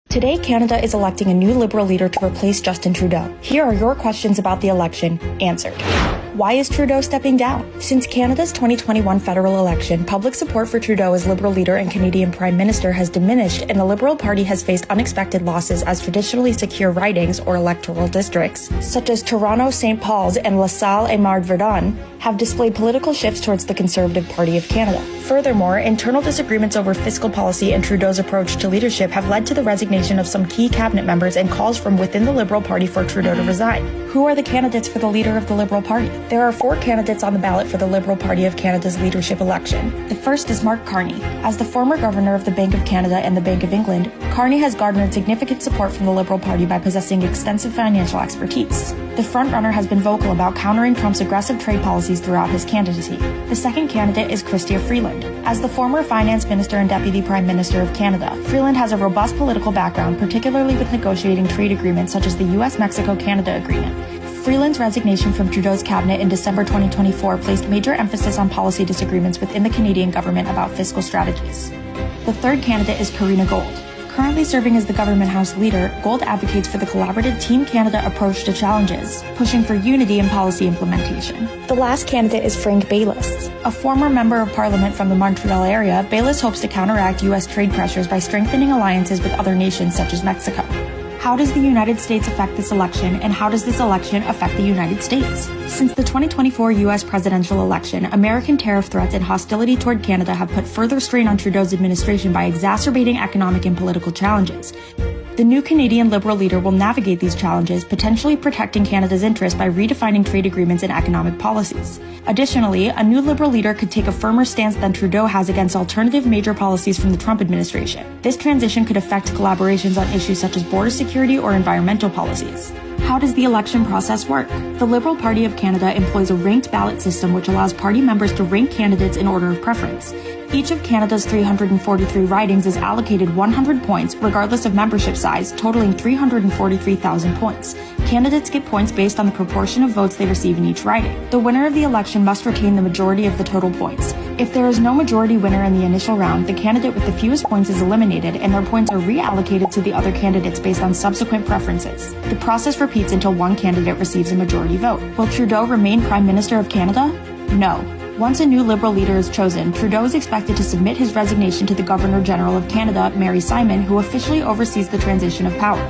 Today, Canada is electing a new Liberal leader to replace Justin Trudeau. Here are your questions about the election answered. Why is Trudeau stepping down? Since Canada's 2021 federal election, public support for Trudeau as Liberal leader and Canadian Prime Minister has diminished, and the Liberal Party has faced unexpected losses as traditionally secure ridings or electoral districts, such as Toronto, St. Paul's, and LaSalle et Marne-Verdun, have displayed political shifts towards the Conservative Party of Canada. Furthermore, internal disagreements over fiscal policy and Trudeau's approach to leadership have led to the resignation of some key cabinet members and calls from within the Liberal Party for Trudeau to resign. Who are the candidates for the leader of the Liberal Party? There are 4 candidates on the ballot for the Liberal Party of Canada's leadership election. The first is Mark Carney. As the former governor of the Bank of Canada and the Bank of England, Carney has garnered significant support from the Liberal Party by possessing extensive financial expertise. The frontrunner has been vocal about countering Trump's aggressive trade policies throughout his candidacy. The second candidate is Chrystia Freeland. As the former finance minister and deputy prime minister of Canada, Freeland has a robust political background, particularly with negotiating trade agreements such as the U.S.-Mexico-Canada Agreement. Freeland's resignation from Trudeau's cabinet in December 2024 placed major emphasis on policy disagreements within the Canadian government about fiscal strategies. The third candidate is Karina Gold. Currently serving as the Government House leader, Gold advocates for the collaborative Team Canada approach to challenges, pushing for unity in policy implementation. The last candidate is Frank Baylis. A former member of parliament from the Montreal area, Baylis hopes to counteract U.S. trade pressures by strengthening alliances with other nations such as Mexico. How does the United States affect this election, and how does this election affect the United States? Since the 2024 U.S. presidential election, American tariff threats and hostility toward Canada have put further strain on Trudeau's administration by exacerbating economic and political challenges. The new Canadian Liberal leader will navigate these challenges, potentially protecting Canada's interests by redefining trade agreements and economic policies. Additionally, a new Liberal leader could take a firmer stance than Trudeau has against alternative major policies from the Trump administration. This transition could affect collaborations on issues such as border security or environmental policies. How does the election process work? The Liberal Party of Canada employs a ranked ballot system which allows party members to rank candidates in order of preference. Each of Canada's 343 ridings is allocated 100 points, regardless of membership size, totaling 343,000 points. Candidates get points based on the proportion of votes they receive in each riding. The winner of the election must retain the majority of the total points. If there is no majority winner in the initial round, the candidate with the fewest points is eliminated, and their points are reallocated to the other candidates based on subsequent preferences. The process repeats until one candidate receives a majority vote. Will Trudeau remain Prime Minister of Canada? No. Once a new Liberal leader is chosen, Trudeau is expected to submit his resignation to the Governor-General of Canada, Mary Simon, who officially oversees the transition of power.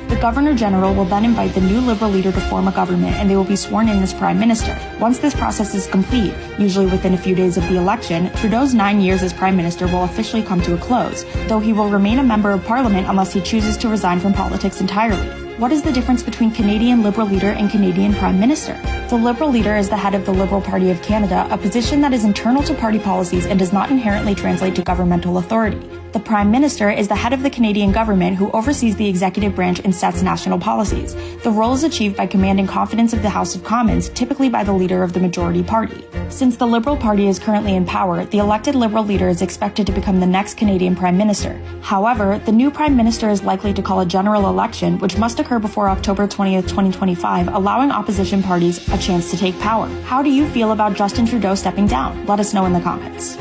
The Governor-General will then invite the new Liberal leader to form a government, and they will be sworn in as Prime Minister. Once this process is complete, usually within a few days of the election, Trudeau's 9 years as Prime Minister will officially come to a close, though he will remain a member of Parliament unless he chooses to resign from politics entirely. What is the difference between Canadian Liberal leader and Canadian Prime Minister? The Liberal leader is the head of the Liberal Party of Canada, a position that is internal to party policies and does not inherently translate to governmental authority. The Prime Minister is the head of the Canadian government who oversees the executive branch and sets national policies. The role is achieved by commanding confidence of the House of Commons, typically by the leader of the majority party. Since the Liberal Party is currently in power, the elected Liberal leader is expected to become the next Canadian Prime Minister. However, the new Prime Minister is likely to call a general election, which must occur before October 20th, 2025, allowing opposition parties a chance to take power. How do you feel about Justin Trudeau stepping down? Let us know in the comments.